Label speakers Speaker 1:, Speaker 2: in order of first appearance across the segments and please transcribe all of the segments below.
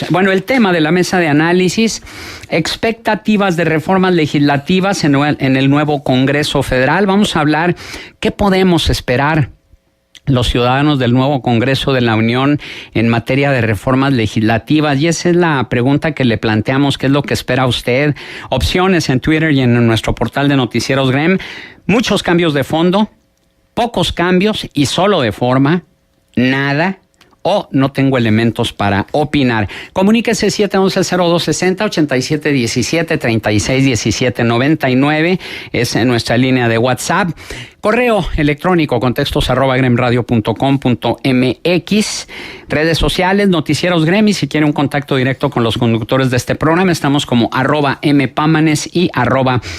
Speaker 1: Bueno, el tema de la mesa de análisis, expectativas de reformas legislativas en el nuevo Congreso Federal. Vamos a hablar qué podemos esperar los ciudadanos del nuevo Congreso de la Unión en materia de reformas legislativas, y esa es la pregunta que le planteamos: ¿qué es lo que espera usted? Opciones en Twitter y en nuestro portal de Noticieros GREM. Muchos cambios de fondo, pocos cambios y solo de forma, nada, o no tengo elementos para opinar. Comuníquese 711-0260, 8717-3617-99, es nuestra línea de WhatsApp. Correo electrónico contextos@gremradio.com.mx. Redes sociales, Noticieros GREM, y si quiere un contacto directo con los conductores de este programa, estamos como @mpámanes y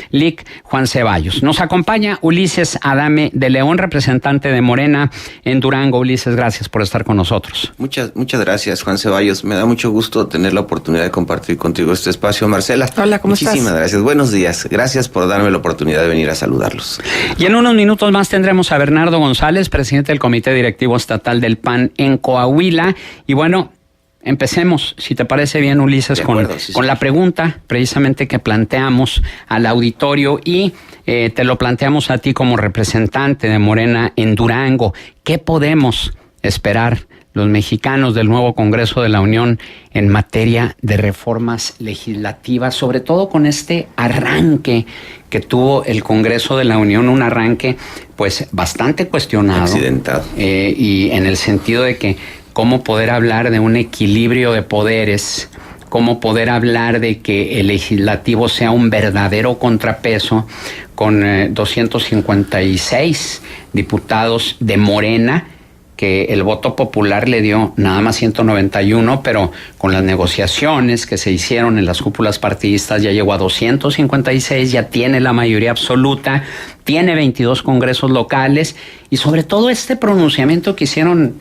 Speaker 1: @lic Juan Ceballos. Nos acompaña Ulises Adame de León, representante de Morena en Durango. Ulises, gracias por estar con nosotros.
Speaker 2: Muchas gracias, Juan Ceballos. Me da mucho gusto tener la oportunidad de compartir contigo este espacio. Marcela.
Speaker 3: Hola, ¿cómo estás?
Speaker 2: Muchísimas gracias. Buenos días. Gracias por darme la oportunidad de venir a saludarlos.
Speaker 1: Y en unos minutos más tendremos a Bernardo González, presidente del Comité Directivo Estatal del PAN en Coahuila. Y bueno, empecemos, si te parece bien, Ulises, con la pregunta precisamente que planteamos al auditorio, y te lo planteamos a ti como representante de Morena en Durango. ¿Qué podemos esperar los mexicanos del nuevo Congreso de la Unión en materia de reformas legislativas, sobre todo con este arranque que tuvo el Congreso de la Unión, un arranque pues bastante cuestionado,
Speaker 2: accidentado,
Speaker 1: y en el sentido de que cómo poder hablar de un equilibrio de poderes, cómo poder hablar de que el legislativo sea un verdadero contrapeso con 256 diputados de Morena, que el voto popular le dio nada más 191, pero con las negociaciones que se hicieron en las cúpulas partidistas ya llegó a 256, ya tiene la mayoría absoluta, tiene 22 congresos locales, y sobre todo este pronunciamiento que hicieron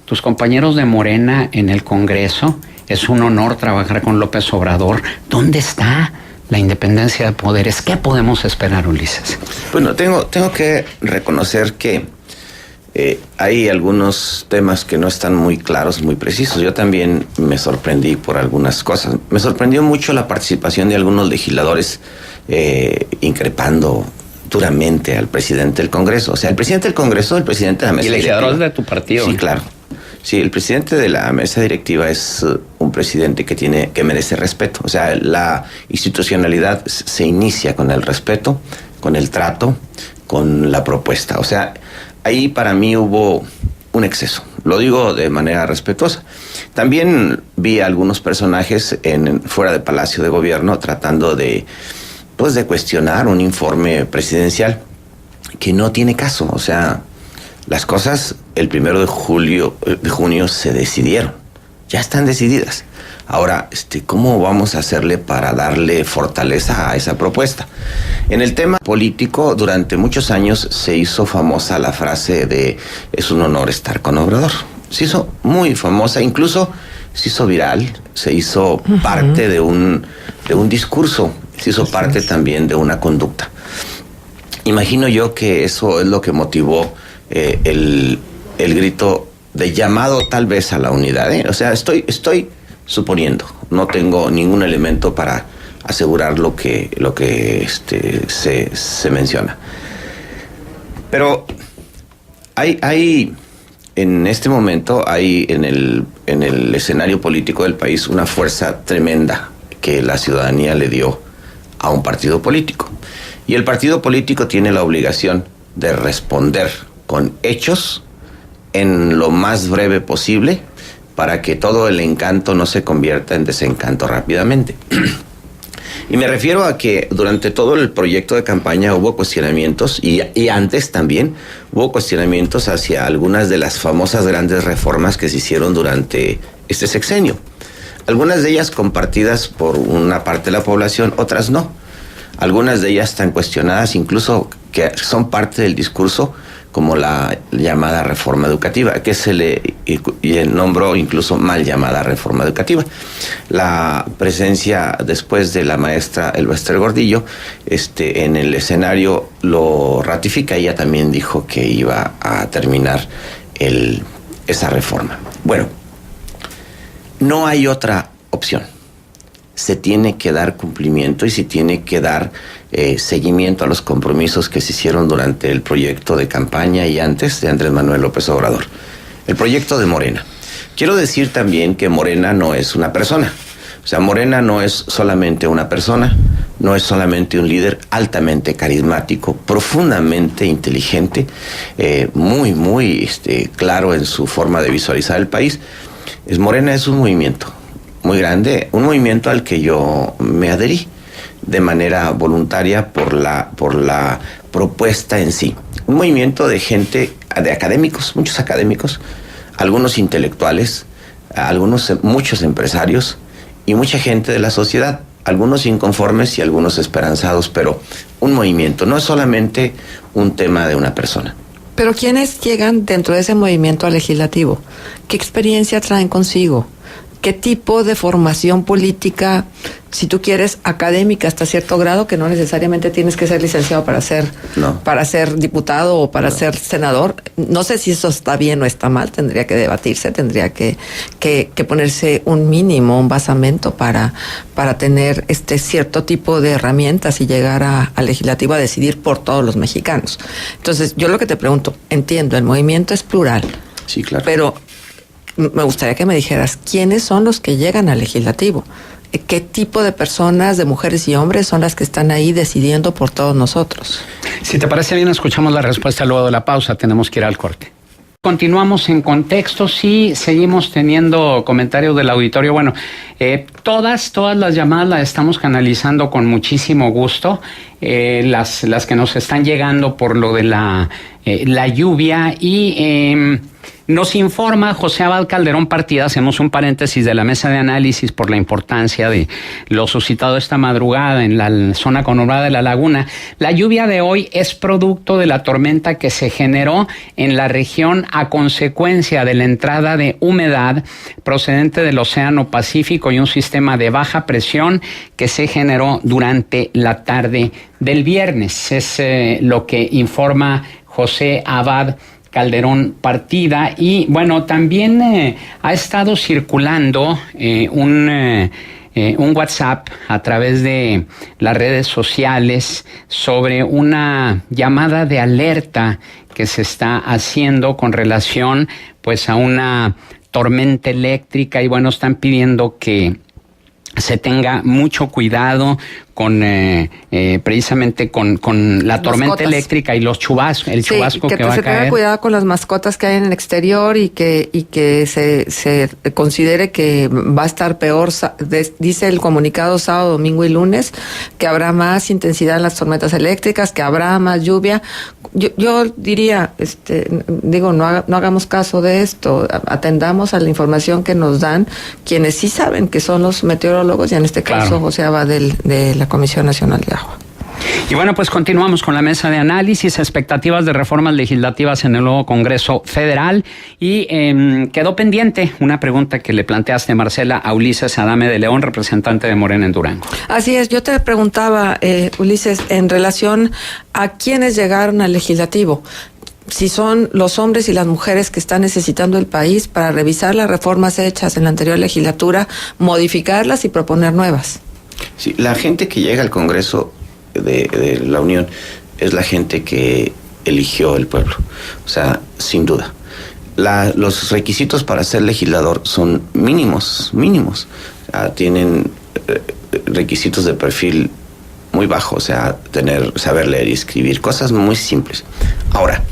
Speaker 1: tus compañeros de Morena en el Congreso. Es un honor trabajar con López Obrador. ¿Dónde está la independencia de poderes? ¿Qué podemos esperar, Ulises?
Speaker 2: Bueno, tengo que reconocer que hay algunos temas que no están muy claros, muy precisos. Yo también me sorprendí por algunas cosas. Me sorprendió mucho la participación de algunos legisladores increpando duramente al presidente del Congreso. O sea, el presidente del Congreso, el presidente de la mesa directiva.
Speaker 1: Y legisladores de tu partido.
Speaker 2: Sí, claro. Sí, el presidente de la mesa directiva es un presidente que merece respeto. O sea, la institucionalidad se inicia con el respeto, con el trato, con la propuesta. O sea, ahí para mí hubo un exceso. Lo digo de manera respetuosa. También vi a algunos personajes fuera del Palacio de Gobierno tratando de cuestionar un informe presidencial que no tiene caso. O sea, las cosas el 1 de junio se decidieron. Ya están decididas. Ahora, ¿cómo vamos a hacerle para darle fortaleza a esa propuesta? En el tema político, durante muchos años se hizo famosa la frase de "es un honor estar con Obrador". Se hizo muy famosa, incluso se hizo viral, se hizo parte de un discurso, se hizo parte también de una conducta. Imagino yo que eso es lo que motivó el grito de llamado tal vez a la unidad, O sea, estoy suponiendo, no tengo ningún elemento para asegurar lo que se menciona. Pero hay en este momento en el escenario político del país una fuerza tremenda que la ciudadanía le dio a un partido político. Y el partido político tiene la obligación de responder con hechos en lo más breve posible, para que todo el encanto no se convierta en desencanto rápidamente. Y me refiero a que durante todo el proyecto de campaña hubo cuestionamientos, y antes también hubo cuestionamientos hacia algunas de las famosas grandes reformas que se hicieron durante este sexenio. Algunas de ellas compartidas por una parte de la población, otras no. Algunas de ellas están cuestionadas, incluso que son parte del discurso, como la llamada reforma educativa, que se le nombró incluso mal llamada reforma educativa. La presencia después de la maestra Elba Ester Gordillo en el escenario lo ratifica. Ella también dijo que iba a terminar esa reforma. Bueno, no hay otra opción. Se tiene que dar cumplimiento y se tiene que dar seguimiento a los compromisos que se hicieron durante el proyecto de campaña y antes de Andrés Manuel López Obrador. El proyecto de Morena. Quiero decir también que Morena no es una persona. O sea, Morena no es solamente una persona, no es solamente un líder altamente carismático, profundamente inteligente, muy claro en su forma de visualizar el país. Morena es un movimiento muy grande, un movimiento al que yo me adherí de manera voluntaria por la propuesta en sí. Un movimiento de gente, de académicos, muchos académicos, algunos intelectuales, muchos empresarios y mucha gente de la sociedad, algunos inconformes y algunos esperanzados, pero un movimiento, no es solamente un tema de una persona.
Speaker 3: Pero ¿quiénes llegan dentro de ese movimiento legislativo? ¿Qué experiencia traen consigo? ¿Qué tipo de formación política, si tú quieres, académica hasta cierto grado, que no necesariamente tienes que ser licenciado para ser diputado o para ser senador? No sé si eso está bien o está mal, tendría que debatirse, tendría que ponerse un mínimo, un basamento para tener cierto tipo de herramientas y llegar al legislativo a decidir por todos los mexicanos. Entonces, yo lo que te pregunto, entiendo, el movimiento es plural.
Speaker 2: Sí, claro.
Speaker 3: Pero me gustaría que me dijeras, ¿quiénes son los que llegan al legislativo? ¿Qué tipo de personas, de mujeres y hombres, son las que están ahí decidiendo por todos nosotros?
Speaker 1: Si te parece bien, escuchamos la respuesta luego de la pausa. Tenemos que ir al corte. Continuamos en contexto, sí, seguimos teniendo comentarios del auditorio. Bueno, todas las llamadas las estamos canalizando con muchísimo gusto. Las que nos están llegando por lo de la lluvia y nos informa José Abad Calderón Partida. Hacemos un paréntesis de la mesa de análisis por la importancia de lo suscitado esta madrugada en la zona conurbada de La Laguna. La lluvia de hoy es producto de la tormenta que se generó en la región a consecuencia de la entrada de humedad procedente del Océano Pacífico y un sistema de baja presión que se generó durante la tarde del viernes. Es lo que informa José Abad Calderón Partida. Y bueno, también ha estado circulando un WhatsApp a través de las redes sociales sobre una llamada de alerta que se está haciendo con relación pues a una tormenta eléctrica. Y bueno, están pidiendo que se tenga mucho cuidado con precisamente con la tormenta eléctrica y los chubascos, el chubasco que va a caer. Que se tenga
Speaker 3: cuidado con las mascotas que hay en el exterior y que se considere que va a estar peor. Dice el comunicado sábado, domingo y lunes que habrá más intensidad en las tormentas eléctricas, que habrá más lluvia. Yo diría, no hagamos caso de esto, atendamos a la información que nos dan quienes sí saben, que son los meteorólogos, y en este caso claro, José Abad de la Comisión Nacional de Agua.
Speaker 1: Y bueno, pues continuamos con la mesa de análisis, expectativas de reformas legislativas en el nuevo Congreso Federal. Y quedó pendiente una pregunta que le planteaste, Marcela, a Ulises Adame de León, representante de Morena en Durango.
Speaker 3: Así es, yo te preguntaba, Ulises, en relación a quiénes llegaron al legislativo. Si son los hombres y las mujeres que están necesitando el país para revisar las reformas hechas en la anterior legislatura, modificarlas y proponer nuevas.
Speaker 2: Sí, la gente que llega al Congreso de la Unión es la gente que eligió el pueblo. O sea, sin duda. Los requisitos para ser legislador son mínimos. O sea, tienen requisitos de perfil muy bajo, o sea, saber leer y escribir, cosas muy simples. Ahora,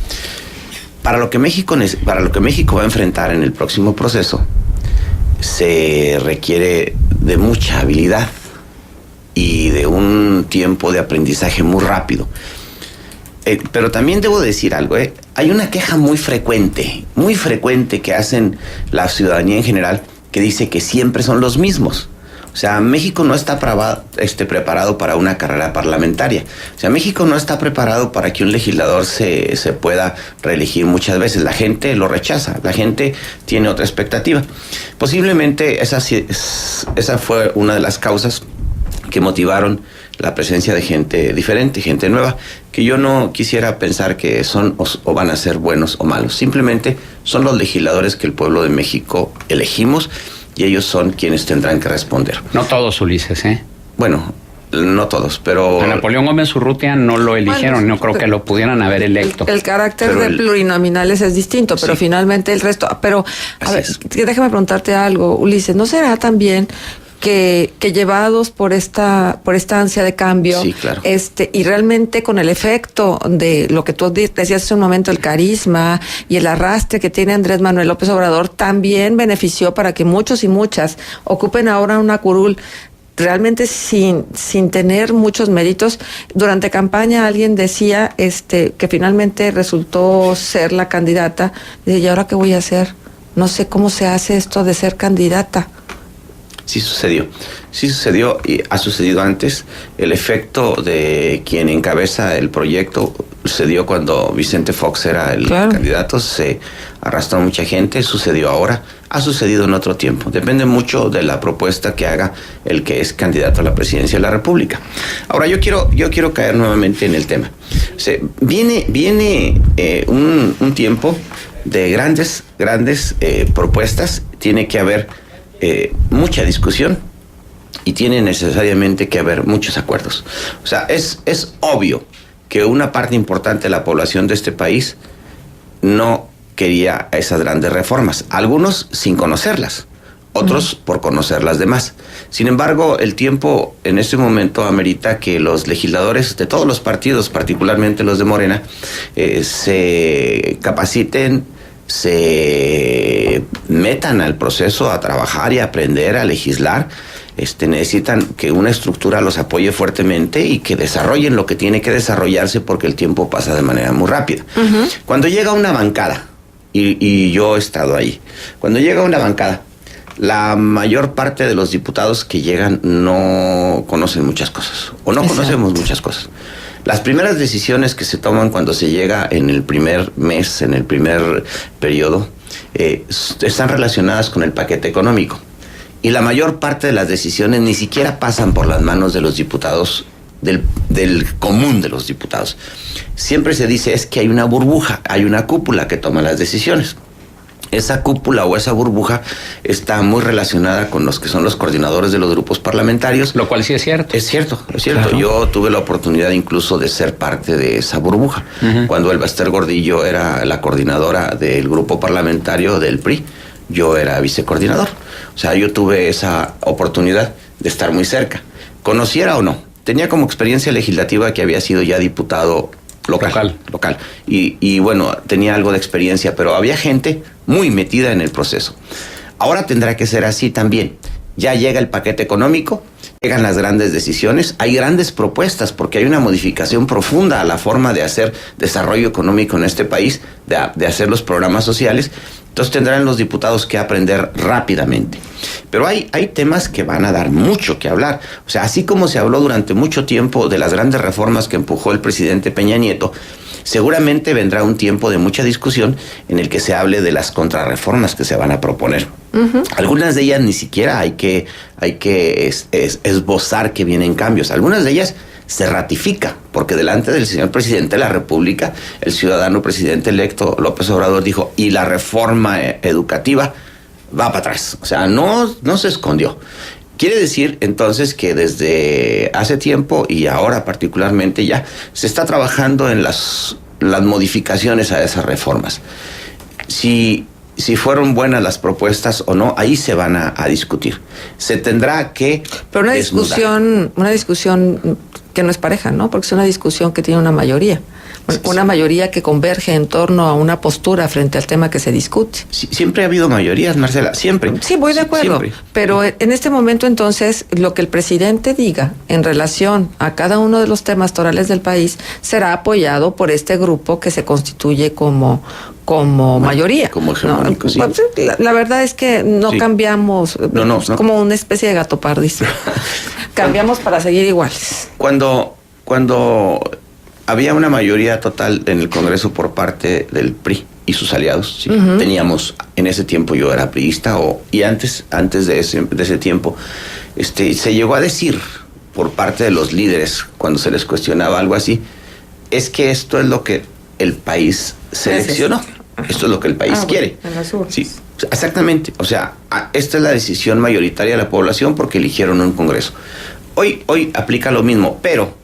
Speaker 2: para lo que México va a enfrentar en el próximo proceso, se requiere de mucha habilidad y de un tiempo de aprendizaje muy rápido. Pero también debo decir algo, hay una queja muy frecuente que hacen la ciudadanía en general, que dice que siempre son los mismos. O sea, México no está preparado para una carrera parlamentaria. O sea, México no está preparado para que un legislador se pueda reelegir muchas veces. La gente lo rechaza, la gente tiene otra expectativa. Posiblemente esa fue una de las causas que motivaron la presencia de gente diferente, gente nueva, que yo no quisiera pensar que son o van a ser buenos o malos. Simplemente son los legisladores que el pueblo de México elegimos y ellos son quienes tendrán que responder.
Speaker 1: No todos, Ulises, ¿eh?
Speaker 2: Bueno, no todos, pero...
Speaker 1: A Napoleón Gómez Urrutia no lo eligieron, no creo que lo pudieran haber electo.
Speaker 3: El carácter de plurinominales es distinto, pero sí, finalmente el resto... Pero, a ver, déjame preguntarte algo, Ulises, ¿no será también que llevados por esta ansia de cambio,
Speaker 2: sí, claro,
Speaker 3: y realmente con el efecto de lo que tú decías hace un momento, el carisma y el arrastre que tiene Andrés Manuel López Obrador, también benefició para que muchos y muchas ocupen ahora una curul realmente sin tener muchos méritos? Durante campaña alguien decía que finalmente resultó ser la candidata, y ahora qué voy a hacer, no sé cómo se hace esto de ser candidata.
Speaker 2: Sí sucedió y ha sucedido antes. El efecto de quien encabeza el proyecto sucedió cuando Vicente Fox era el candidato, se arrastró mucha gente, sucedió ahora, ha sucedido en otro tiempo. Depende mucho de la propuesta que haga el que es candidato a la presidencia de la República. Ahora yo quiero caer nuevamente en el tema. O sea, viene un tiempo de grandes propuestas. Tiene que haber mucha discusión y tiene necesariamente que haber muchos acuerdos. O sea, es obvio que una parte importante de la población de este país no quería esas grandes reformas, algunos sin conocerlas, otros por conocer las demás. Sin embargo, el tiempo en este momento amerita que los legisladores de todos los partidos, particularmente los de Morena, se capaciten, se metan al proceso a trabajar y a aprender a legislar. Necesitan que una estructura los apoye fuertemente y que desarrollen lo que tiene que desarrollarse, porque el tiempo pasa de manera muy rápida. Cuando llega una bancada, y yo he estado ahí, cuando llega una bancada, la mayor parte de los diputados que llegan no conocen muchas cosas, o no conocemos muchas cosas. Las primeras decisiones que se toman cuando se llega en el primer mes, en el primer periodo, están relacionadas con el paquete económico. Y la mayor parte de las decisiones ni siquiera pasan por las manos de los diputados, del común de los diputados. Siempre se dice es que hay una burbuja, hay una cúpula que toma las decisiones. Esa cúpula o esa burbuja está muy relacionada con los que son los coordinadores de los grupos parlamentarios.
Speaker 1: Lo cual sí es cierto.
Speaker 2: Es cierto. Claro. Yo tuve la oportunidad incluso de ser parte de esa burbuja. Cuando Elba Ester Gordillo era la coordinadora del grupo parlamentario del PRI, yo era vicecoordinador. O sea, yo tuve esa oportunidad de estar muy cerca. Conociera o no, tenía como experiencia legislativa que había sido ya diputado local. Y bueno, tenía algo de experiencia, pero había gente muy metida en el proceso. Ahora tendrá que ser así también. Ya llega el paquete económico, llegan las grandes decisiones, hay grandes propuestas porque hay una modificación profunda a la forma de hacer desarrollo económico en este país, de hacer los programas sociales. Entonces tendrán los diputados que aprender rápidamente. Pero hay temas que van a dar mucho que hablar. O sea, así como se habló durante mucho tiempo de las grandes reformas que empujó el presidente Peña Nieto, seguramente vendrá un tiempo de mucha discusión en el que se hable de las contrarreformas que se van a proponer. Algunas de ellas ni siquiera hay que esbozar que vienen cambios. Algunas de ellas se ratifica, porque delante del señor presidente de la República, el ciudadano presidente electo López Obrador dijo, y la reforma educativa va para atrás. O sea, no se escondió. Quiere decir entonces que desde hace tiempo y ahora particularmente ya se está trabajando en las modificaciones a esas reformas. Si fueron buenas las propuestas o no, ahí se van a discutir. Se tendrá que
Speaker 3: Pero una discusión que no es pareja, ¿no? Porque es una discusión que tiene una mayoría. Una mayoría que converge en torno a una postura frente al tema que se discute.
Speaker 2: Sí, siempre ha habido mayorías, Marcela, siempre.
Speaker 3: Sí, voy de acuerdo. Siempre. Pero en este momento, entonces, lo que el presidente diga en relación a cada uno de los temas torales del país será apoyado por este grupo que se constituye como mayoría.
Speaker 2: Como hegemónico, ¿no? Sí.
Speaker 3: La verdad es que no cambiamos, no. Como una especie de gato pardis. Cambiamos para seguir iguales.
Speaker 2: Cuando había una mayoría total en el Congreso por parte del PRI y sus aliados, ¿sí? Teníamos, en ese tiempo yo era priista, y antes de ese tiempo, se llegó a decir por parte de los líderes, cuando se les cuestionaba algo así, es que esto es lo que el país seleccionó. Esto es lo que el país quiere.
Speaker 3: En las urnas.
Speaker 2: Sí. Exactamente, o sea, esta es la decisión mayoritaria de la población porque eligieron un Congreso. Hoy aplica lo mismo, pero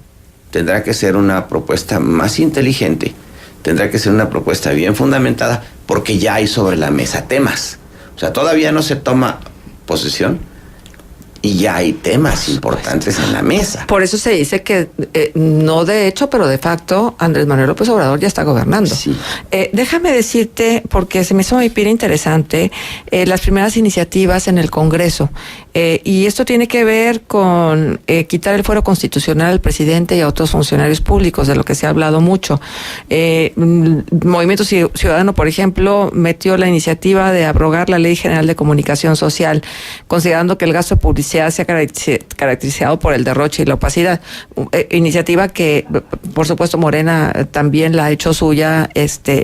Speaker 2: tendrá que ser una propuesta más inteligente, tendrá que ser una propuesta bien fundamentada, porque ya hay sobre la mesa temas. O sea, todavía no se toma posesión y ya hay temas importantes en la mesa.
Speaker 3: Por eso se dice que, no de hecho, pero de facto, Andrés Manuel López Obrador ya está gobernando.
Speaker 2: Sí.
Speaker 3: Déjame decirte, porque se me hizo muy interesante, las primeras iniciativas en el Congreso. Y esto tiene que ver con quitar el fuero constitucional al presidente y a otros funcionarios públicos, de lo que se ha hablado mucho. Movimiento Ciudadano, por ejemplo, metió la iniciativa de abrogar la Ley General de Comunicación Social, considerando que el gasto de publicidad se ha caracterizado por el derroche y la opacidad. Iniciativa que, por supuesto, Morena también la ha hecho suya,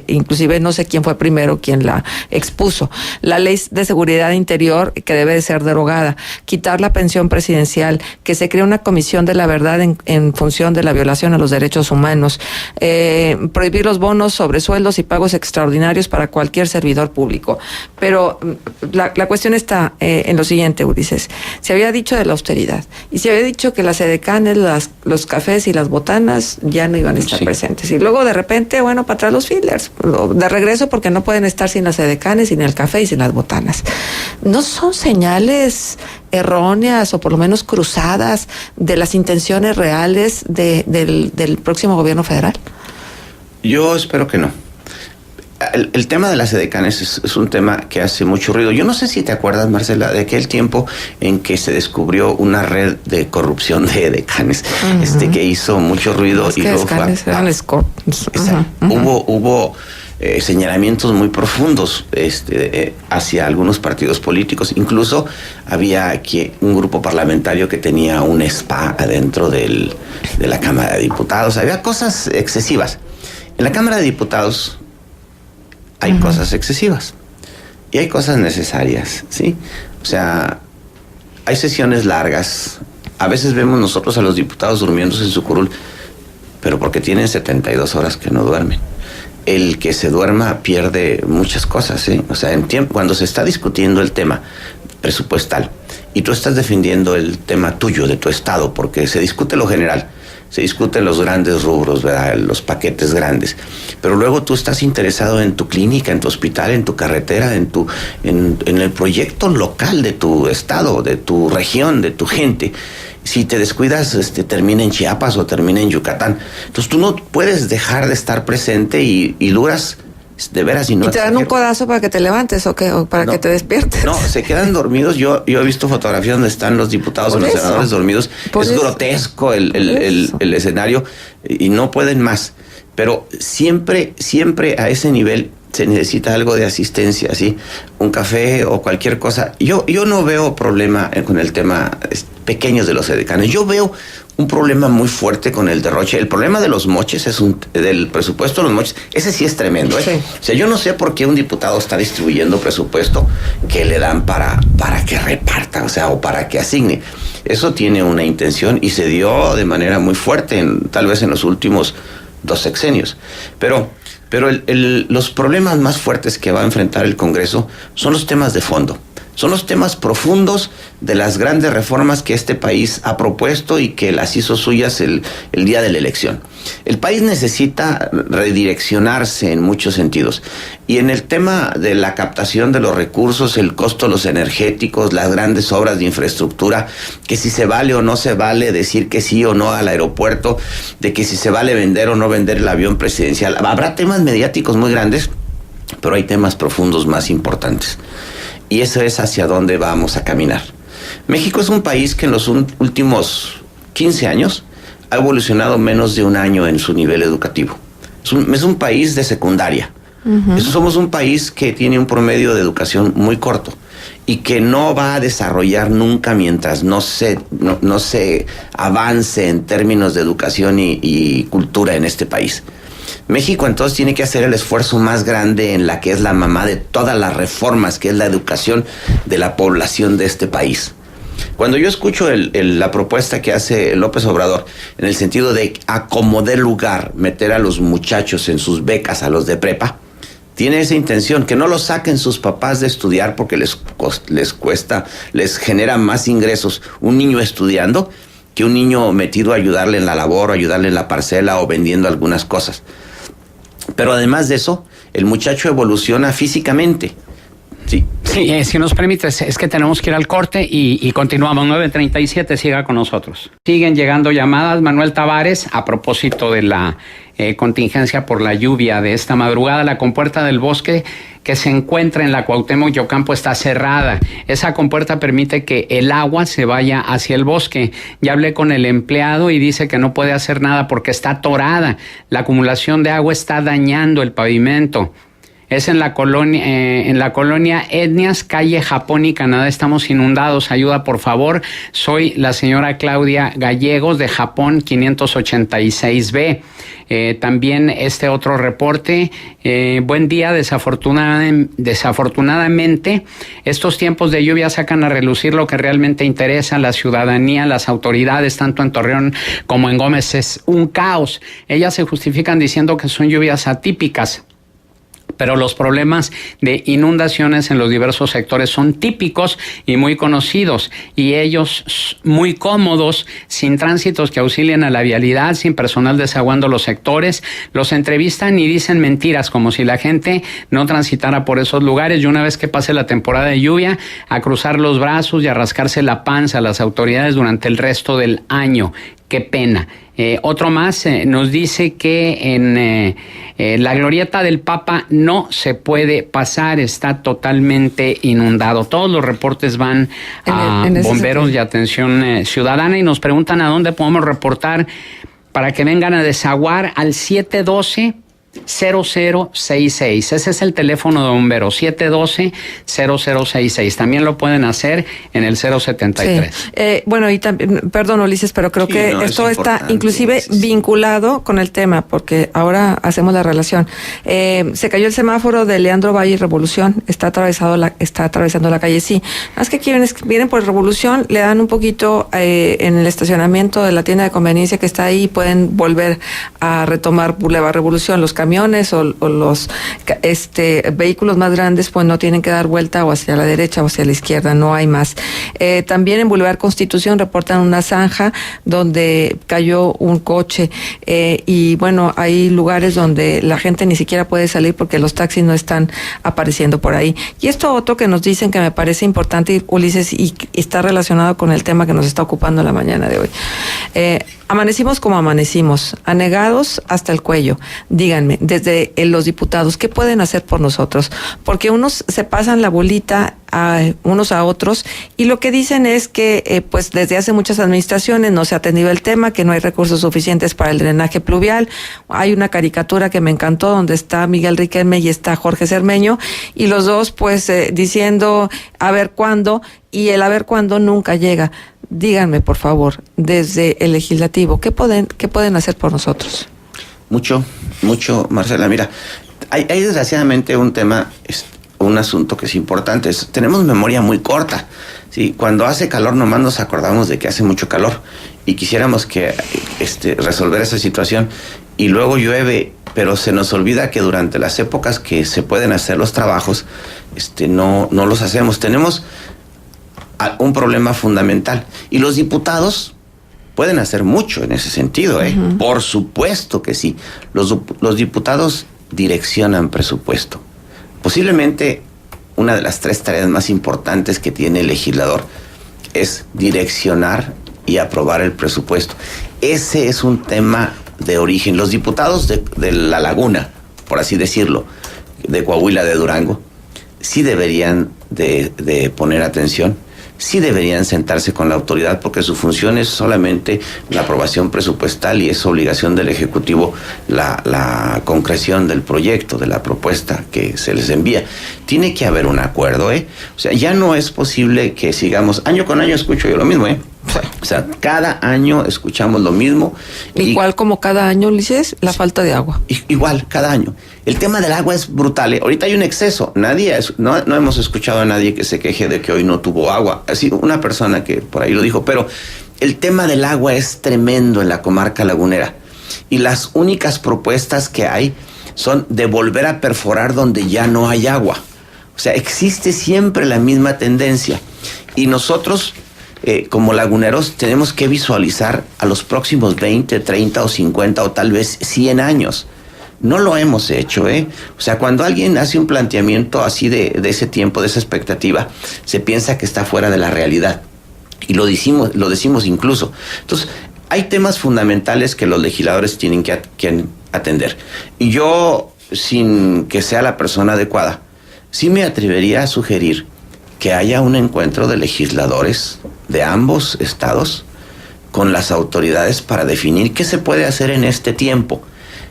Speaker 3: inclusive no sé quién fue primero quien la expuso. La Ley de Seguridad Interior, que debe de ser derogada. Quitar la pensión presidencial, que se cree una comisión de la verdad en función de la violación a los derechos humanos, prohibir los bonos sobre sueldos y pagos extraordinarios para cualquier servidor público. Pero la cuestión está en lo siguiente, Ulises. Se había dicho de la austeridad y se había dicho que las edecanes, los cafés y las botanas ya no iban a estar presentes. Y luego de repente, bueno, para atrás los fillers, de regreso, porque no pueden estar sin las edecanes, sin el café y sin las botanas. ¿No son señales erróneas o por lo menos cruzadas de las intenciones reales del próximo gobierno federal?
Speaker 2: Yo espero que no. El tema de las edecanes es un tema que hace mucho ruido. Yo no sé si te acuerdas, Marcela, de aquel tiempo en que se descubrió una red de corrupción de edecanes, que hizo mucho ruido.
Speaker 3: Es
Speaker 2: y
Speaker 3: que
Speaker 2: luego hubo señalamientos muy profundos hacia algunos partidos políticos. Incluso había un grupo parlamentario que tenía un spa adentro de la Cámara de Diputados. Había cosas excesivas. En la Cámara de Diputados hay cosas excesivas y hay cosas necesarias, ¿sí? O sea, hay sesiones largas. A veces vemos nosotros a los diputados durmiéndose en su curul, pero porque tienen 72 horas que no duermen. El que se duerma pierde muchas cosas, ¿sí? O sea, cuando se está discutiendo el tema presupuestal y tú estás defendiendo el tema tuyo, de tu estado, porque se discute lo general, se discuten los grandes rubros, ¿verdad? Los paquetes grandes. Pero luego tú estás interesado en tu clínica, en tu hospital, en tu carretera, en el proyecto local de tu estado, de tu región, de tu gente. Si te descuidas, termina en Chiapas o termina en Yucatán. Entonces tú no puedes dejar de estar presente y duras de veras.
Speaker 3: ¿Y te dan un codazo para que te levantes o qué? ¿O para que te despiertes?
Speaker 2: No, se quedan dormidos. Yo he visto fotografías donde están los diputados y los senadores dormidos. Es grotesco el escenario y no pueden más. Pero siempre a ese nivel se necesita algo de asistencia, ¿sí? Un café o cualquier cosa. Yo no veo problema con el tema pequeños de los edecanes. Yo veo un problema muy fuerte con el derroche. El problema de los moches del presupuesto de los moches, ese sí es tremendo, ¿eh? Sí. O sea, yo no sé por qué un diputado está distribuyendo presupuesto que le dan para que reparta, o sea, o para que asigne. Eso tiene una intención y se dio de manera muy fuerte, tal vez en los últimos 2 sexenios. Pero los problemas más fuertes que va a enfrentar el Congreso son los temas de fondo. Son los temas profundos de las grandes reformas que este país ha propuesto y que las hizo suyas el día de la elección. El país necesita redireccionarse en muchos sentidos. Y en el tema de la captación de los recursos, el costo de los energéticos, las grandes obras de infraestructura, que si se vale o no se vale decir que sí o no al aeropuerto, de que si se vale vender o no vender el avión presidencial. Habrá temas mediáticos muy grandes, pero hay temas profundos más importantes. Y eso es hacia dónde vamos a caminar. México es un país que en los últimos 15 años ha evolucionado menos de un año en su nivel educativo. Es un país de secundaria. Somos un país que tiene un promedio de educación muy corto y que no va a desarrollar nunca mientras no se avance en términos de educación y cultura en este país. México entonces tiene que hacer el esfuerzo más grande en la que es la mamá de todas las reformas, que es la educación de la población de este país. Cuando yo escucho la propuesta que hace López Obrador, en el sentido de a como dé lugar meter a los muchachos en sus becas, a los de prepa, tiene esa intención, que no lo saquen sus papás de estudiar porque les cuesta, les genera más ingresos un niño estudiando que un niño metido a ayudarle en la labor, o ayudarle en la parcela o vendiendo algunas cosas. Pero además de eso, el muchacho evoluciona físicamente. Sí,
Speaker 1: si nos permites, es que tenemos que ir al corte y continuamos. 9:37, siga con nosotros. Siguen llegando llamadas. Manuel Tavares, a propósito de la contingencia por la lluvia de esta madrugada, la compuerta del bosque que se encuentra en la Cuauhtémoc y Ocampo está cerrada. Esa compuerta permite que el agua se vaya hacia el bosque. Ya hablé con el empleado y dice que no puede hacer nada porque está atorada. La acumulación de agua está dañando el pavimento. Es en la colonia Etnias, calle Japón y Canadá. Estamos inundados. Ayuda, por favor. Soy la señora Claudia Gallegos de Japón 586B. También este otro reporte. Buen día. Desafortunadamente, estos tiempos de lluvia sacan a relucir lo que realmente interesa a la ciudadanía, las autoridades, tanto en Torreón como en Gómez. Es un caos. Ellas se justifican diciendo que son lluvias atípicas, pero los problemas de inundaciones en los diversos sectores son típicos y muy conocidos, y ellos muy cómodos, sin tránsitos que auxilien a la vialidad, sin personal desaguando los sectores. Los entrevistan y dicen mentiras, como si la gente no transitara por esos lugares, y una vez que pase la temporada de lluvia, a cruzar los brazos y a rascarse la panza a las autoridades durante el resto del año. Qué pena. Otro más nos dice que en la glorieta del Papa no se puede pasar, está totalmente inundado. Todos los reportes van a bomberos y atención ciudadana, y nos preguntan a dónde podemos reportar para que vengan a desaguar al 712-0066. Ese es el teléfono de bomberos, 712-0066. También lo pueden hacer en el 073.
Speaker 3: Sí. Bueno, y también, perdón, Ulises, pero creo que esto está inclusive vinculado con el tema, porque ahora hacemos la relación. Se cayó el semáforo de Leandro Valle y Revolución, está atravesando la calle, sí. Más que quienes vienen por Revolución, le dan un poquito en el estacionamiento de la tienda de conveniencia que está ahí, pueden volver a retomar Boulevard Revolución. Los camiones o los vehículos más grandes pues no tienen que dar vuelta o hacia la derecha o hacia la izquierda, no hay más. También en Boulevard Constitución reportan una zanja donde cayó un coche, y bueno, hay lugares donde la gente ni siquiera puede salir porque los taxis no están apareciendo por ahí. Y esto otro que nos dicen que me parece importante, Ulises, y está relacionado con el tema que nos está ocupando la mañana de hoy. Amanecimos como amanecimos, anegados hasta el cuello. Díganme, desde los diputados, ¿qué pueden hacer por nosotros? Porque unos se pasan la bolita unos a otros, y lo que dicen es que pues desde hace muchas administraciones no se ha atendido el tema, que no hay recursos suficientes para el drenaje pluvial. Hay una caricatura que me encantó donde está Miguel Riquelme y está Jorge Cermeño, y los dos pues diciendo a ver cuándo, y el a ver cuándo nunca llega. Díganme, por favor, desde el legislativo, ¿qué pueden hacer por nosotros?
Speaker 2: Mucho, Marcela. Mira, hay desgraciadamente un tema, un asunto que es importante. Tenemos memoria muy corta. ¿Sí? Cuando hace calor nomás nos acordamos de que hace mucho calor y quisiéramos que resolver esa situación, y luego llueve, pero se nos olvida que durante las épocas que se pueden hacer los trabajos, no los hacemos. Tenemos un problema fundamental, y los diputados pueden hacer mucho en ese sentido, Uh-huh. Por supuesto que sí. Los diputados direccionan presupuesto. Posiblemente una de las 3 tareas más importantes que tiene el legislador es direccionar y aprobar el presupuesto. Ese es un tema de origen. Los diputados de La Laguna, por así decirlo, de Coahuila, de Durango, sí deberían de poner atención. Sí deberían sentarse con la autoridad, porque su función es solamente la aprobación presupuestal, y es obligación del Ejecutivo la concreción del proyecto, de la propuesta que se les envía. Tiene que haber un acuerdo, O sea, ya no es posible que sigamos, año con año escucho yo lo mismo, O sea, cada año escuchamos lo mismo.
Speaker 3: Igual como cada año, Ulises, la falta de agua.
Speaker 2: Igual, cada año. El tema del agua es brutal. Ahorita hay un exceso. No hemos escuchado a nadie que se queje de que hoy no tuvo agua. Así, una persona que por ahí lo dijo, pero el tema del agua es tremendo en la comarca lagunera. Y las únicas propuestas que hay son de volver a perforar donde ya no hay agua. O sea, existe siempre la misma tendencia. Y nosotros, como laguneros, tenemos que visualizar a los próximos 20, 30 o 50 o tal vez 100 años. No lo hemos hecho, ¿eh? O sea, cuando alguien hace un planteamiento así de ese tiempo, de esa expectativa, se piensa que está fuera de la realidad. Y lo decimos incluso. Entonces, hay temas fundamentales que los legisladores tienen que atender. Y yo, sin que sea la persona adecuada, sí me atrevería a sugerir que haya un encuentro de legisladores de ambos estados con las autoridades para definir qué se puede hacer en este tiempo.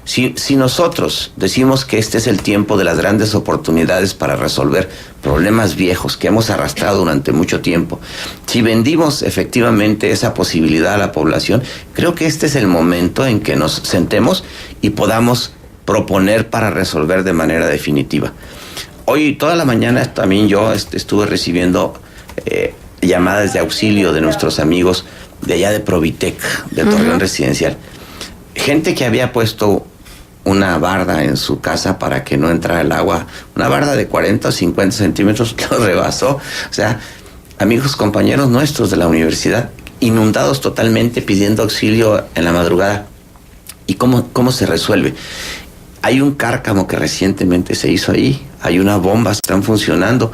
Speaker 2: Si nosotros decimos que este es el tiempo de las grandes oportunidades para resolver problemas viejos que hemos arrastrado durante mucho tiempo, si vendimos efectivamente esa posibilidad a la población, creo que este es el momento en que nos sentemos y podamos proponer para resolver de manera definitiva. Hoy, toda la mañana, también yo estuve recibiendo llamadas de auxilio de nuestros amigos de allá de Provitec, del Torreón Residencial. Gente que había puesto una barda en su casa para que no entrara el agua, una barda de 40 o 50 centímetros, lo rebasó. O sea, amigos, compañeros nuestros de la universidad, inundados totalmente, pidiendo auxilio en la madrugada. ¿Y cómo se resuelve? Hay un cárcamo que recientemente se hizo ahí, hay unas bombas que están funcionando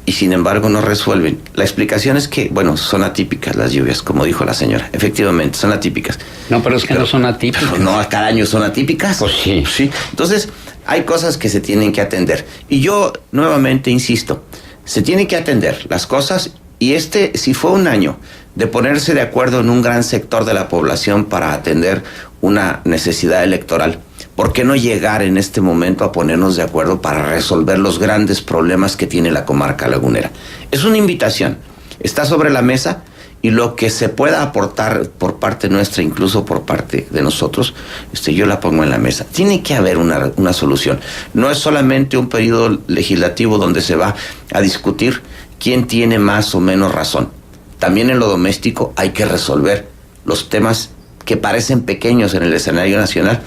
Speaker 2: y sin embargo no resuelven. La explicación es que, bueno, son atípicas las lluvias, como dijo la señora. Efectivamente, son atípicas.
Speaker 1: No, pero es que no son atípicas.
Speaker 2: Pero no, cada año son atípicas.
Speaker 1: Pues sí.
Speaker 2: Sí. Entonces, hay cosas que se tienen que atender. Y yo, nuevamente, insisto, se tienen que atender las cosas y si fue un año de ponerse de acuerdo en un gran sector de la población para atender una necesidad electoral, ¿por qué no llegar en este momento a ponernos de acuerdo para resolver los grandes problemas que tiene la comarca lagunera? Es una invitación, está sobre la mesa y lo que se pueda aportar por parte nuestra, incluso por parte de nosotros, yo la pongo en la mesa. Tiene que haber una solución. No es solamente un periodo legislativo donde se va a discutir quién tiene más o menos razón. También en lo doméstico hay que resolver los temas que parecen pequeños en el escenario nacional,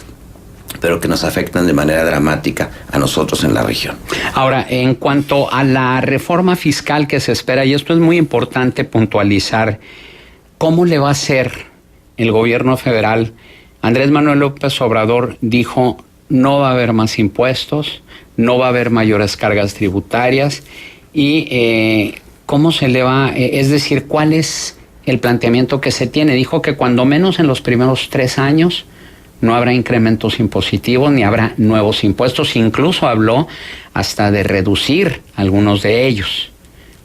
Speaker 2: pero que nos afectan de manera dramática a nosotros en la región.
Speaker 1: Ahora, en cuanto a la reforma fiscal que se espera, y esto es muy importante puntualizar, ¿cómo le va a hacer el gobierno federal? Andrés Manuel López Obrador dijo, no va a haber más impuestos, no va a haber mayores cargas tributarias, y ¿cómo se le va? Es decir, ¿cuál es el planteamiento que se tiene? Dijo que cuando menos en los primeros 3 años no habrá incrementos impositivos ni habrá nuevos impuestos. Incluso habló hasta de reducir algunos de ellos.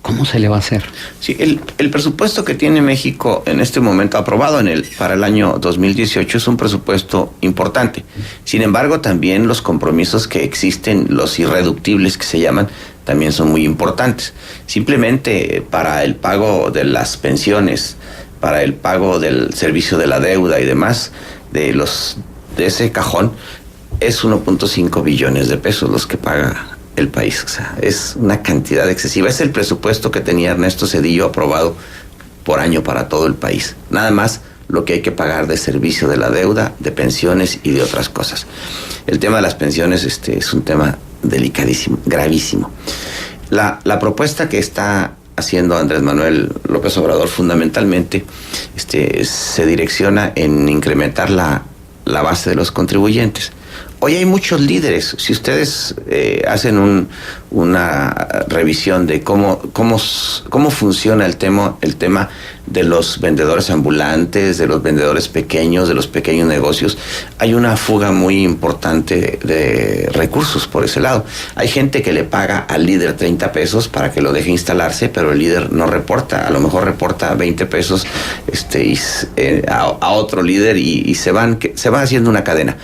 Speaker 1: ¿Cómo se le va a hacer?
Speaker 2: Sí, el presupuesto que tiene México en este momento aprobado para el año 2018 es un presupuesto importante. Sin embargo, también los compromisos que existen, los irreductibles que se llaman, también son muy importantes. Simplemente para el pago de las pensiones, para el pago del servicio de la deuda y demás, de ese cajón, es 1.5 billones de pesos los que paga el país. O sea, es una cantidad excesiva. Es el presupuesto que tenía Ernesto Zedillo aprobado por año para todo el país. Nada más lo que hay que pagar de servicio de la deuda, de pensiones y de otras cosas. El tema de las pensiones es un tema delicadísimo, gravísimo. La propuesta que está haciendo Andrés Manuel López Obrador fundamentalmente se direcciona en incrementar la base de los contribuyentes. Hoy hay muchos líderes. Si ustedes hacen una revisión de cómo funciona el tema de los vendedores ambulantes, de los vendedores pequeños, de los pequeños negocios, hay una fuga muy importante de recursos por ese lado. Hay gente que le paga al líder 30 pesos para que lo deje instalarse, pero el líder no reporta. A lo mejor reporta 20 pesos a otro líder y se va haciendo una cadena.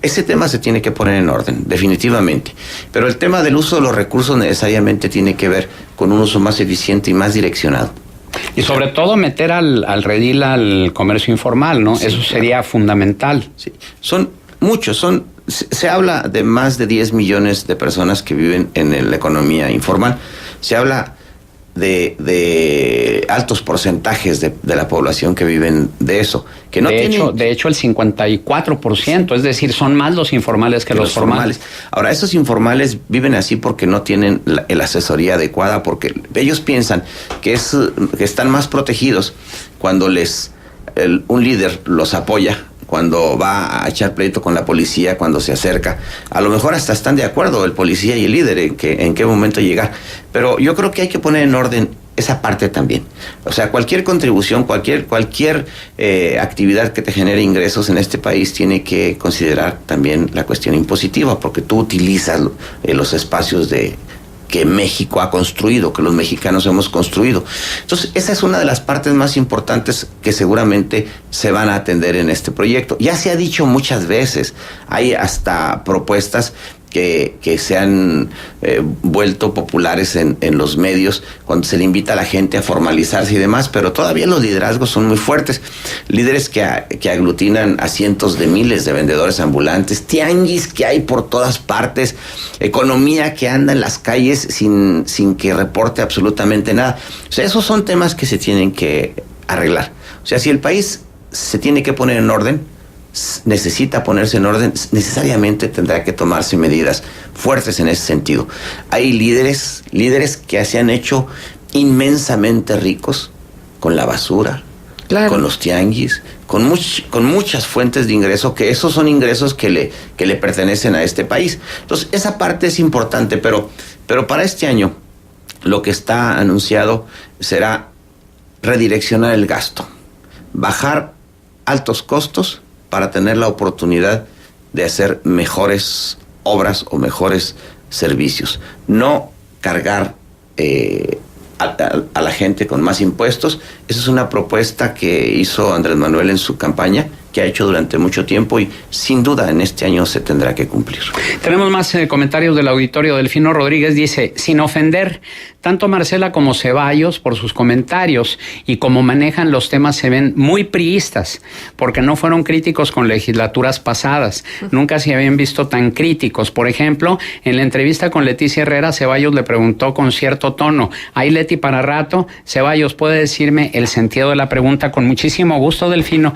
Speaker 2: Ese tema se tiene que poner en orden, definitivamente. Pero el tema del uso de los recursos necesariamente tiene que ver con un uso más eficiente y más direccionado.
Speaker 1: Y sobre todo meter al redil al comercio informal, ¿no? Sí, eso sería fundamental.
Speaker 2: Sí. Son muchos, se habla de más de 10 millones de personas que viven en la economía informal. Se habla de altos porcentajes de la población que viven de eso. Que no
Speaker 1: de hecho, el 54%, es decir, son más los informales que los formales.
Speaker 2: Ahora, esos informales viven así porque no tienen la asesoría adecuada, porque ellos piensan que están más protegidos cuando un líder los apoya, cuando va a echar pleito con la policía, cuando se acerca. A lo mejor hasta están de acuerdo el policía y el líder en qué momento llegar. Pero yo creo que hay que poner en orden esa parte también. O sea, cualquier contribución, cualquier actividad que te genere ingresos en este país tiene que considerar también la cuestión impositiva, porque tú utilizas los espacios que México ha construido, que los mexicanos hemos construido. Entonces, esa es una de las partes más importantes que seguramente se van a atender en este proyecto. Ya se ha dicho muchas veces, hay hasta propuestas que se han vuelto populares en los medios cuando se le invita a la gente a formalizarse y demás, pero todavía los liderazgos son muy fuertes. Líderes que aglutinan a cientos de miles de vendedores ambulantes, tianguis que hay por todas partes, economía que anda en las calles sin que reporte absolutamente nada. O sea, esos son temas que se tienen que arreglar. O sea, si el país se tiene que poner en orden, necesita ponerse en orden, necesariamente tendrá que tomarse medidas fuertes en ese sentido. Hay líderes que se han hecho inmensamente ricos con la basura, claro, con los tianguis, con muchas fuentes de ingreso, que esos son ingresos que le pertenecen a este país. Entonces, esa parte es importante, pero para este año lo que está anunciado será redireccionar el gasto, bajar altos costos para tener la oportunidad de hacer mejores obras o mejores servicios. No cargar a la gente con más impuestos. Esa es una propuesta que hizo Andrés Manuel en su campaña, que ha hecho durante mucho tiempo y sin duda en este año se tendrá que cumplir.
Speaker 1: Tenemos más comentarios del auditorio. Delfino Rodríguez dice, sin ofender, tanto Marcela como Ceballos por sus comentarios y como manejan los temas se ven muy priistas, porque no fueron críticos con legislaturas pasadas. Nunca se habían visto tan críticos. Por ejemplo, en la entrevista con Leticia Herrera, Ceballos le preguntó con cierto tono, ¿hay Leti para rato? Ceballos, ¿puede decirme el sentido de la pregunta? Con muchísimo gusto, Delfino.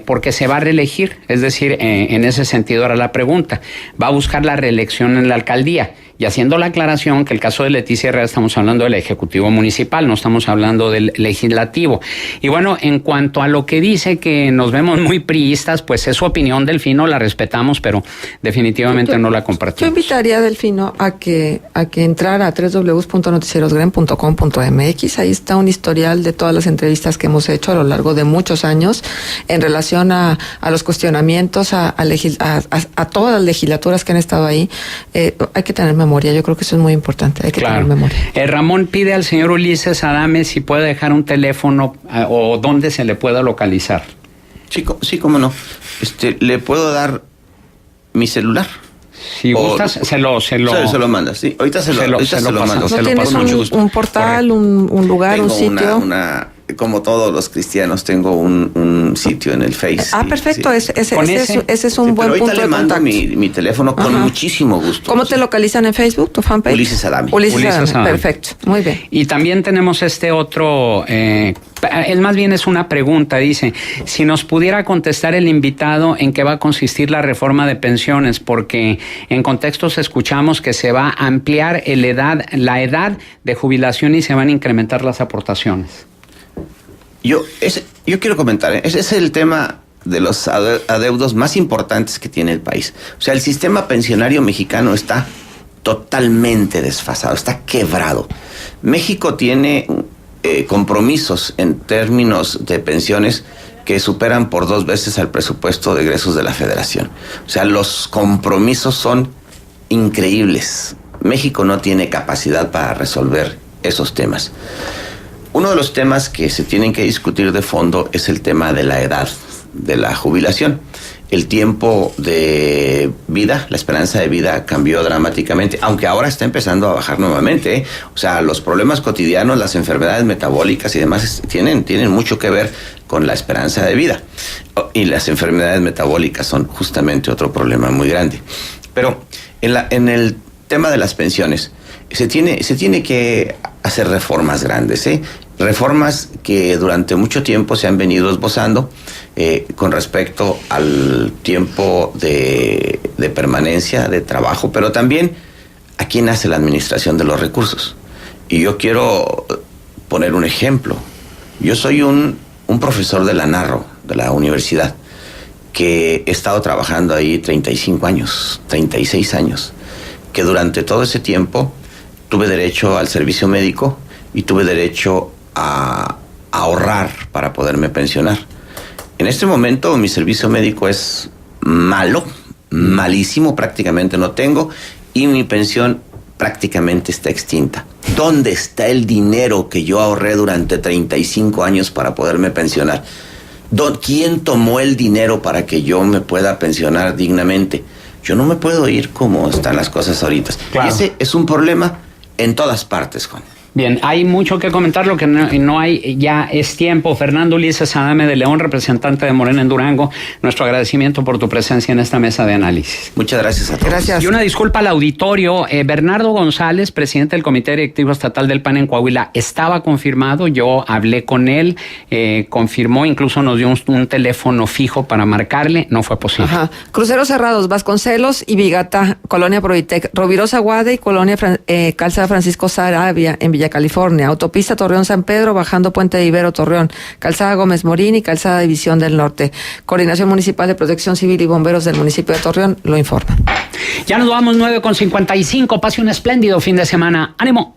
Speaker 1: Porque se va a reelegir, es decir, en ese sentido era la pregunta. Va a buscar la reelección en la alcaldía. Y haciendo la aclaración que el caso de Leticia Herrera estamos hablando del Ejecutivo Municipal, no estamos hablando del Legislativo. Y bueno, en cuanto a lo que dice que nos vemos muy priistas, pues es su opinión, Delfino, la respetamos, pero definitivamente no la compartimos.
Speaker 3: Yo invitaría a Delfino a que entrara a www.noticierosgren.com.mx. Ahí está un historial de todas las entrevistas que hemos hecho a lo largo de muchos años en relación a los cuestionamientos, a todas las legislaturas que han estado ahí. Hay que tener memoria, yo creo que eso es muy importante, hay que tener memoria.
Speaker 1: Ramón pide al señor Ulises Adame si puede dejar un teléfono o dónde se le pueda localizar.
Speaker 2: Sí, cómo no. ¿Le puedo dar mi celular?
Speaker 1: Si gustas, se lo
Speaker 2: mandas. Sí, ahorita se lo mando.
Speaker 3: ¿No tienes un portal, un lugar, tengo un sitio?
Speaker 2: Como todos los cristianos, tengo un sitio en el Face.
Speaker 3: Perfecto. Sí. Ese es un buen punto de contacto.
Speaker 2: Mi teléfono con muchísimo gusto.
Speaker 3: ¿Cómo te localizan en Facebook, tu fanpage?
Speaker 2: Ulises Adame.
Speaker 3: Ulises Adame. Perfecto, muy bien.
Speaker 1: Y también tenemos otro... más bien es una pregunta, dice, si nos pudiera contestar el invitado en qué va a consistir la reforma de pensiones, porque en contextos escuchamos que se va a ampliar la edad de jubilación y se van a incrementar las aportaciones.
Speaker 2: Yo quiero comentar, ese es el tema de los adeudos más importantes que tiene el país. O sea, el sistema pensionario mexicano está totalmente desfasado, está quebrado. México tiene compromisos en términos de pensiones que superan por 2 veces al presupuesto de egresos de la Federación. O sea, los compromisos son increíbles. México no tiene capacidad para resolver esos temas. Uno de los temas que se tienen que discutir de fondo es el tema de la edad de la jubilación. El tiempo de vida, la esperanza de vida cambió dramáticamente, aunque ahora está empezando a bajar nuevamente, O sea, los problemas cotidianos, las enfermedades metabólicas y demás tienen mucho que ver con la esperanza de vida. Y las enfermedades metabólicas son justamente otro problema muy grande. Pero en el tema de las pensiones, se tiene que hacer reformas grandes, reformas que durante mucho tiempo se han venido esbozando con respecto al tiempo de permanencia, de trabajo, pero también a quién hace la administración de los recursos. Y yo quiero poner un ejemplo. Yo soy un profesor de la Narro, de la universidad, que he estado trabajando ahí 35 años, 36 años, que durante todo ese tiempo tuve derecho al servicio médico y tuve derecho a ahorrar para poderme pensionar. En este momento mi servicio médico es malo, malísimo, prácticamente no tengo, y mi pensión prácticamente está extinta. ¿Dónde está el dinero que yo ahorré durante 35 años para poderme pensionar? ¿Quién tomó el dinero para que yo me pueda pensionar dignamente? Yo no me puedo ir como están las cosas ahorita. Claro. Ese es un problema en todas partes, Juan.
Speaker 1: Bien, hay mucho que comentar, lo que no hay ya es tiempo. Fernando Ulises Adame de León, representante de Morena en Durango, nuestro agradecimiento por tu presencia en esta mesa de análisis.
Speaker 2: Muchas gracias a todos.
Speaker 3: Gracias.
Speaker 1: Y una disculpa al auditorio. Bernardo González, presidente del Comité Directivo Estatal del PAN en Coahuila, estaba confirmado. Yo hablé con él, confirmó, incluso nos dio un teléfono fijo para marcarle. No fue posible.
Speaker 3: Ajá. Cruceros cerrados, Vasconcelos y Vigata, Colonia Provitec, Rovirosa Guade y Colonia Calzada Francisco Sarabia en Villa California, Autopista Torreón San Pedro, bajando Puente de Ibero Torreón, Calzada Gómez Morín y Calzada División del Norte. Coordinación Municipal de Protección Civil y Bomberos del municipio de Torreón lo informa.
Speaker 1: Ya nos vamos 9:55. Pase un espléndido fin de semana. ¡Ánimo!